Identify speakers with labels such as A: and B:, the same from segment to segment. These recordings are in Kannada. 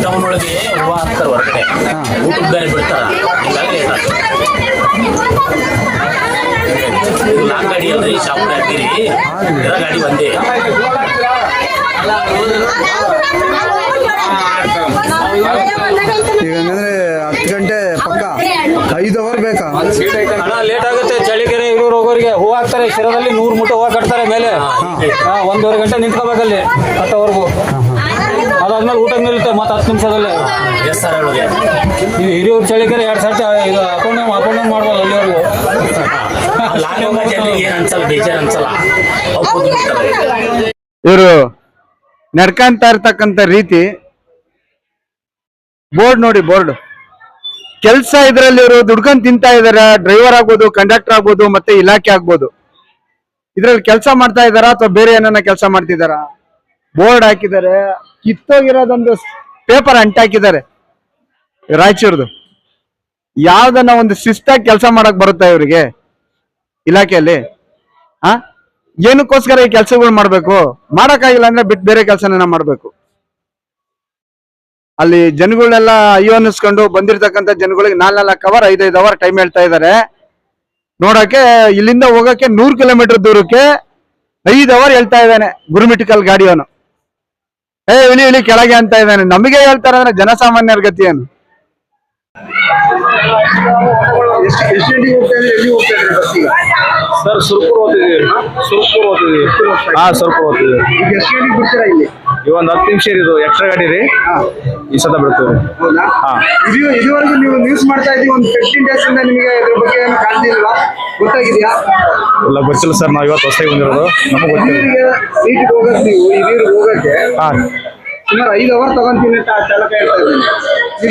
A: ಟೌನ್ ಒಳಗೆ ಹೂವು ಹಾಕ್ತಾರೆ ಹೊರಗಡೆ, ಊಟದ ಬೇರೆ ಬಿಡ್ತಾರ. ಲಾಂಗ್ ಗಾಡಿ ಅಲ್ರಿ, ಶಾಪ್ ಹಾಕಿರಿ, ಗಾಡಿ ಒಂದೇ.
B: ಈಗ ಹಂಗಂದ್ರೆ 10 ಗಂಟೆ ಪಕ್ಕ 5 ಅವರ್ ಬೇಕಾ?
C: ಲೇಟ್ ಆಗುತ್ತೆ. ಚಳಿಕೆರೆ ಇರೋರು ಹೋಗೋರಿಗೆ ಹೂವು ಹಾಕ್ತಾರೆ, ಶಿರದಲ್ಲಿ 100 ಮೂಟೆ ಹೂವು ಕಟ್ತಾರೆ ಮೇಲೆ. 1.5 ಗಂಟೆ ನಿಂತ್ಕೋಬೇಕಲ್ಲಿ ಕಟ್ಟೋವರೆಗೂ. ಅದಾದ್ಮೇಲೆ ಊಟ ನಿಲ್ಲುತ್ತೆ ಮತ್ತೆ 10 ನಿಮಿಷದಲ್ಲಿ. ನೀವು ಹಿರಿಯೂರು ಚಳಿಕೆರೆ 2 ಸರ್ತಿ ಈಗ ಅಪ್ ಡೌನ್ ಮಾಡ್ಬೋದು ಅಲ್ಲಿವರೆಗೂ.
B: ಇವರು ನಡ್ಕಂತ ಇರ್ತಕ್ಕಂಥ ರೀತಿ ಬೋರ್ಡ್ ನೋಡಿ, ಬೋರ್ಡ್ ಕೆಲಸ ಇದ್ರಲ್ಲಿ ಇವರು ದುಡ್ಕೊಂಡ್ ತಿಂತಾ ಇದಾರೆ. ಡ್ರೈವರ್ ಆಗ್ಬೋದು, ಕಂಡಕ್ಟರ್ ಆಗ್ಬೋದು, ಮತ್ತೆ ಇಲಾಖೆ ಆಗ್ಬೋದು. ಇದ್ರಲ್ಲಿ ಕೆಲಸ ಮಾಡ್ತಾ ಇದಾರ ಅಥವಾ ಬೇರೆ ಏನನ್ನ ಕೆಲಸ ಮಾಡ್ತಿದಾರ? ಬೋರ್ಡ್ ಹಾಕಿದ್ದಾರೆ, ಕಿತ್ತೋಗಿರೋದೊಂದು ಪೇಪರ್ ಅಂಟಾಕಿದ್ದಾರೆ ರಾಯಚೂರ್ದು. ಯಾವ್ದನ್ನ ಒಂದು ಶಿಸ್ತಾಗಿ ಕೆಲಸ ಮಾಡಕ್ ಬರುತ್ತಾ ಇವ್ರಿಗೆ ಇಲಾಖೆಯಲ್ಲಿ? ಏನಕ್ಕೋಸ್ಕರ ಈ ಕೆಲಸಗಳು ಮಾಡ್ಬೇಕು? ಮಾಡಕ್ಕಾಗಿಲ್ಲ ಅಂದ್ರೆ ಬಿಟ್ಟು ಬೇರೆ ಕೆಲಸನ ಮಾಡ್ಬೇಕು. ಅಲ್ಲಿ ಜನಗಳನ್ನೆಲ್ಲ ಅಯ್ಯೋ ಅನ್ನಿಸ್ಕೊಂಡು ಬಂದಿರ್ತಕ್ಕಂಥ ಜನಗಳಿಗೆ 4 ಅವರ್ 5 ಅವರ್ ಟೈಮ್ ಹೇಳ್ತಾ ಇದ್ದಾರೆ ನೋಡಕ್ಕೆ. ಇಲ್ಲಿಂದ ಹೋಗಕ್ಕೆ 100 ಕಿಲೋಮೀಟರ್ ದೂರಕ್ಕೆ 5 ಅವರ್ ಹೇಳ್ತಾ ಇದ್ದಾನೆ ಗುರುಮಿಟಿಕಲ್ ಗಾಡಿಯವನು. ಇಳಿ ಕೆಳಗೆ ಅಂತ ಇದ್ದಾನೆ. ನಮಗೆ ಹೇಳ್ತಾರೆ ಅಂದ್ರೆ ಜನಸಾಮಾನ್ಯರ ಗತಿ ಏನು?
C: ಸರ್ ಸುರ್ಪುರ್ ಓದ್ತಿದ್ದೀವಿ. ಇವೊಂದು 10 ನಿಮಿಷ ಇದು ಎಕ್ಸ್ಟ್ರಾ ಗಾಡಿ ರೀ, ಈ ಸತ ಬಿಡ್ತೀವಿ.
B: ಇದುವರೆಗೂ ನೀವು ನ್ಯೂಸ್ ಮಾಡ್ತಾ ಇದ್ದೀವಿ ಒಂದು 15 ಡೇಸ್ ಇಂದ, ನಿಮಗೆ ಇದ್ರ ಬಗ್ಗೆ ಏನು ಕಾಣ್ತಿಲ್ವಾ? ಗೊತ್ತಾಗಿದೆಯಾ?
C: ಇಲ್ಲ, ಗೊತ್ತಿಲ್ಲ ಸರ್. ನಾವು ಇವತ್ತು ಹೊಸದಾಗಿ ಬಂದಿರೋದು, ನಮಗೆ ಗೊತ್ತಿಲ್ಲ.
B: ನೀಟಿಗೆ ಹೋಗಕ್ಕೆ ನೀವು ಹಿರಿಯೂರಿಗೆ ಹೋಗಕ್ಕೆ ಸುಮಾರು 5 ಅವರ್ ತಗೊಂತೀನಿ ಅಂತ ಚಾಲಕ ಹೇಳ್ತಾ ಇದ್ದೀನಿ.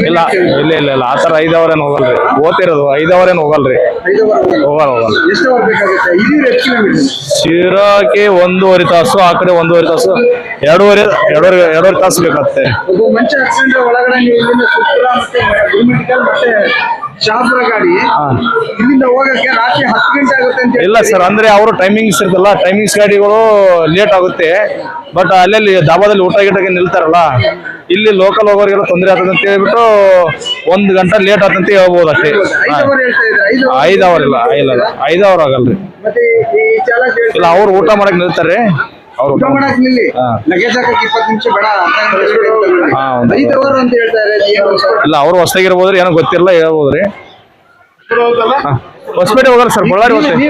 C: ಇಲ್ಲ ಇಲ್ಲ ಇಲ್ಲ ಇಲ್ಲ, ಆ ಥರ 5 ಅವರ್ ಏನು ಹೋಗಲ್ರಿ. ಓದ್ತಿರೋದು 5 ಅವರ್ ಏನು ಹೋಗಲ್ರಿ.
B: 5 ಅವರ್
C: ಹೋಗಲ್ಲ.
B: ಎಷ್ಟು ಅವರ್ ಬೇಕಾಗುತ್ತೆ? ಹಿರಿಯೂರು ಎಷ್ಟು ಕಿಲೋಮೀಟರ್?
C: ಶಿರಾಕ್ಕೆ 1.5 ತಾಸು, ಆ ಕಡೆ 1.5 ತಾಸು, 2.5 ತಾಸು ಬೇಕಾಗುತ್ತೆ.
B: ಒಬ್ಬ ಮನುಷ್ಯ ಆಕ್ಸಿಡೆಂಟ್ ಒಳಗಡೆ ನೀವು ಇಲ್ಲಿಂದ ಸುಪ್ರ ಮತ್ತೆ ಗುರುಮಿಟಿಕಲ್ ಮತ್ತೆ ಶಾಪುರ ಗಾಡಿ ಇಲ್ಲಿಂದ ಹೋಗಕ್ಕೆ ರಾತ್ರಿ 10 ಗಂಟೆ ಆಗುತ್ತೆ ಅಂತ.
C: ಇಲ್ಲ ಸರ್, ಅಂದ್ರೆ ಅವರು ಟೈಮಿಂಗ್ಸ್ ಇರ್ತಲ್ಲ, ಟೈಮಿಂಗ್ಸ್ ಗಾಡಿಗಳು ಲೇಟ್ ಆಗುತ್ತೆ. ಬಟ್ ಅಲ್ಲಲ್ಲಿ ದಾಬಾದಲ್ಲಿ ಊಟ ಗಿಟಕ್ಕೆ ನಿಲ್ತಾರಲ್ಲ, ಇಲ್ಲಿ ಲೋಕಲ್ ಹೋಗೋರಿಗೆಲ್ಲ ತೊಂದರೆ ಆಗ್ತದೆ ಅಂತ ಹೇಳ್ಬಿಟ್ಟು 1 ಗಂಟೆ ಲೇಟ್ ಆತಂತ ಹೇಳ್ಬೋದು ಅಷ್ಟೇ. 5 ಅವರ್ ಇಲ್ಲ, ಇಲ್ಲ 5 ಅವರ್ ಆಗಲ್ರಿ. ಇಲ್ಲ, ಅವ್ರು ಊಟ ಮಾಡಕ್ ನಿಲ್ತಾರೆ. ಅವ್ರು
B: ಲಗೇಜ್ ಹಾಕಕ್ಕೆ 20 ನಿಮಿಷ ಬೇಡ. 5 ಅವರ್ ಅಂತ ಹೇಳ್ತಾರೆ.
C: ಇಲ್ಲ, ಅವ್ರು ಹೊಸದಾಗಿರ್ಬೋದ್ರಿ, ಏನೋ ಗೊತ್ತಿರಲ್ಲ, ಹೇಳ್ಬೋದ್ರಿ. ಹೊಸಪೇಟೆ ಹೋಗಲ್ಲ ಸರ್, ಬಳ್ಳಾರಿ ಹೋಗ್ತೀನಿ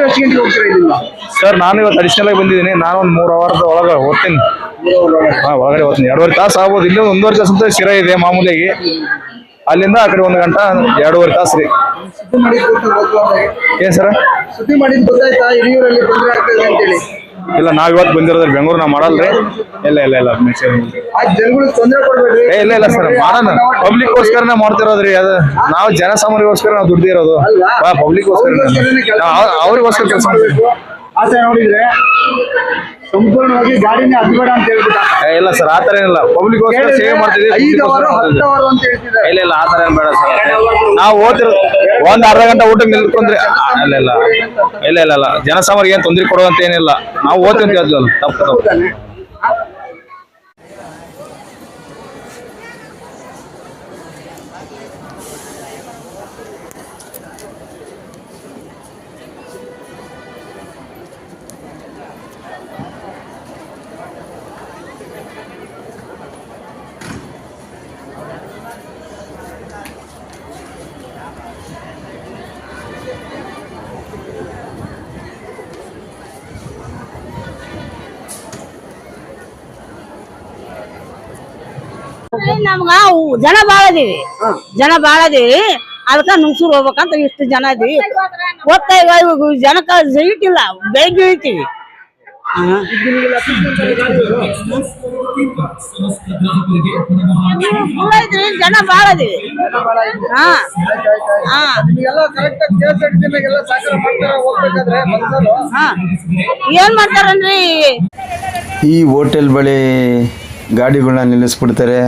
C: ಸರ್. ನಾನು ಇವತ್ತು ಅಡಿಷನಲ್ ಆಗಿ ಬಂದಿದ್ದೀನಿ. ನಾನು ಒಂದು 3 ಅವರ್ದ ಒಳಗೆ ಹೋಗ್ತೀನಿ. ಒಳಗಡೆ ಹೋಗ್ತೀನಿ. 2.5 ತಾಸು ಆಗ್ಬೋದು. ಇಲ್ಲಿ 1.5 ತಾಸು ಅಂತ ಶಿರಾ ಇದೆ ಮಾಮೂಲಿಯಾಗಿ. ಅಲ್ಲಿಂದ ಆ ಕಡೆ 1 ಗಂಟೆ 2.5 ತಾಸು ರೀ. ಏನ್ ಸರ್
B: ಸುದ್ದಿ ಮಾಡಿದ್ ಗೊತ್ತಾಯ್ತಾ? ಹಿರಿಯೂರಲ್ಲಿ ತೊಂದರೆ ಆಗ್ತದೆ ಅಂತೇಳಿ.
C: ಇಲ್ಲ, ನಾವ್ ಇವತ್ತು ಬಂದಿರೋದ್ರಿ, ಬೆಂಗಳೂರು ನಾವು ಮಾಡಲ್ರಿ. ಇಲ್ಲ ಇಲ್ಲ ಇಲ್ಲ
B: ಜನಗಳಿಗೆ ತೊಂದರೆ ಕೊಡ್ಬೇಡ್ರಿ.
C: ಇಲ್ಲ ಇಲ್ಲ ಸರ್, ಮಾಡೋಣ. ಪಬ್ಲಿಕ್ ಗೋಸ್ಕರನೇ ಮಾಡ್ತಿರೋದ್ರಿ. ಅದು ನಾವು ಜನಸಾಮಾನ್ಯಗೋಸ್ಕರ ನಾವು ದುಡ್ದಿರೋದು, ಪಬ್ಲಿಕ್ ಗೋಸ್ಕರ, ಅವ್ರಿಗೋಸ್ಕರ ಕೆಲಸ ಮಾಡ್ತೀವಿ.
B: ಆಸೆ ನೋಡಿದ್ರೆ ಸಂಪೂರ್ಣವಾಗಿ ಗಾಡಿನೇ ಹತ್ಬೇಡ ಅಂತ ಹೇಳ್ಬಿಟ್ಟ.
C: ಇಲ್ಲ ಸರ್, ಆತರ ಏನಿಲ್ಲ. ಪಬ್ಲಿಕ್ ಗೋಸ್ಕರ ಸೇವೆ ಮಾಡ್ತಿದ್ವಿ.
B: 5 ಅವರ್ 10 ಅವರ್ ಅಂತ ಹೇಳ್ತಿದ್ದಾರೆ.
C: ಇಲ್ಲ ಇಲ್ಲ, ಆತರ ಏನ್ ಬೇಡ ಸರ್. ನಾವು ಓದ್ತಿರೋದು 1/2 ಗಂಟೆ ಊಟಕ್ಕೆ ನಿಲ್ಕೊಂಡ್ರೆ ಇಲ್ಲ ಇಲ್ಲ ಇಲ್ಲ ಇಲ್ಲ ಇಲ್ಲ, ಜನಸಾಮಾನ್ಯರಿಗೆ ಏನ್ ತೊಂದರೆ ಕೊಡುವಂತ ಏನಿಲ್ಲ. ನಾವು ಓದ್ತೀವಿ ಅಂತ ಹೇಳ್ತೀವಲ್ಲ, ತಪ್ಪು.
D: ನಮ್ಗ ಜನ ಬಾಳ ಅದೀವಿ ಅದಕ್ಕ ನುಗ್ಸೂರ್ ಹೋಗ್ಬೇಕಂತ ಇಷ್ಟು ಜನ ಇದೀವಿ. ಓದ್ತಾ ಜನಕ್ಕ ಇಟ್ಟಿಲ್ಲ, ಬೆಳಗ್ಗೆ ಇಳಿತೀವಿ. ಜನ ಬಾಳ ಅದೀವಿ. ಏನ್ ಮಾಡ್ತಾರನ್ರಿ?
E: ಈ ಹೋಟೆಲ್ ಬಳಿ ಗಾಡಿಗಳನ್ನ ನಿಲ್ಲಿಸ್ಬಿಡ್ತಾರೆ.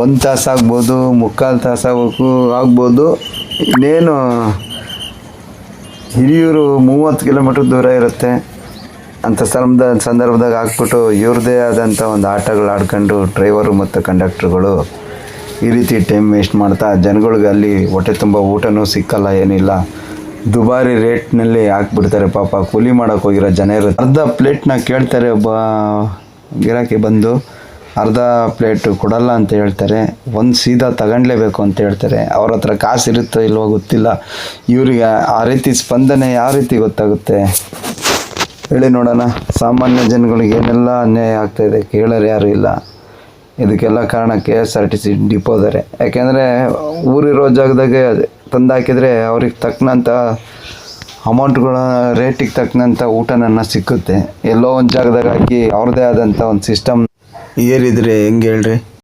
E: 1 ತಾಸು ಆಗ್ಬೋದು, 3/4 ತಾಸು ಆಗ್ಬೋದು. ಇನ್ನೇನು ಹಿರಿಯೂರು 30 ಕಿಲೋಮೀಟ್ರ್ ದೂರ ಇರುತ್ತೆ. ಅಂಥ ಸಂದರ್ಭದಾಗ ಹಾಕ್ಬಿಟ್ಟು ಇವ್ರದ್ದೇ ಆದಂಥ ಒಂದು ಆಟಗಳು ಆಡ್ಕೊಂಡು ಡ್ರೈವರು ಮತ್ತು ಕಂಡಕ್ಟ್ರುಗಳು ಈ ರೀತಿ ಟೈಮ್ ವೇಸ್ಟ್ ಮಾಡ್ತಾ ಜನಗಳಿಗೆ ಅಲ್ಲಿ ಹೊಟ್ಟೆ ತುಂಬ ಊಟನೂ ಸಿಕ್ಕಲ್ಲ, ಏನಿಲ್ಲ. ದುಬಾರಿ ರೇಟ್ನಲ್ಲಿ ಹಾಕ್ಬಿಡ್ತಾರೆ. ಪಾಪ ಕೂಲಿ ಮಾಡೋಕೆ ಹೋಗಿರೋ ಜನ ಇರುತ್ತೆ. ಅರ್ಧ ಪ್ಲೇಟ್ನ ಕೇಳ್ತಾರೆ, ಒಬ್ಬ ಗಿರಾಕಿ ಬಂದು ಅರ್ಧ ಪ್ಲೇಟ್ ಕೊಡಲ್ಲ ಅಂತ ಹೇಳ್ತಾರೆ. ಒಂದು ಸೀದಾ ತಗೊಂಡ್ಲೇಬೇಕು ಅಂತ ಹೇಳ್ತಾರೆ. ಅವ್ರ ಹತ್ರ ಕಾಸು ಇರುತ್ತೋ ಇಲ್ವೋ ಗೊತ್ತಿಲ್ಲ. ಇವರಿಗೆ ಆ ರೀತಿ ಸ್ಪಂದನೆ ಯಾವ ರೀತಿ ಗೊತ್ತಾಗುತ್ತೆ ಹೇಳಿ ನೋಡೋಣ. ಸಾಮಾನ್ಯ ಜನಗಳಿಗೆ ಏನೆಲ್ಲ ಅನ್ಯಾಯ ಆಗ್ತಾಯಿದೆ, ಕೇಳೋರು ಯಾರೂ ಇಲ್ಲ. ಇದಕ್ಕೆಲ್ಲ ಕಾರಣ KSRTC ಡಿಪೋದರೆ. ಯಾಕೆಂದರೆ ಊರಿರೋ ಜಾಗದಾಗೆ ತಂದು ಹಾಕಿದರೆ ಅವ್ರಿಗೆ ತಕ್ಕನಂಥ ಅಮೌಂಟ್ಗಳ ರೇಟಿಗೆ ತಕ್ಕನಂಥ ಊಟನ ಸಿಕ್ಕುತ್ತೆ. ಎಲ್ಲೋ ಒಂದು ಜಾಗದಾಗ ಹಾಕಿ ಅವ್ರದ್ದೇ ಆದಂಥ ಒಂದು ಸಿಸ್ಟಮ್ ಏರಿದರೆ ಹೆಂಗೆ ಹೇಳ್ರಿ.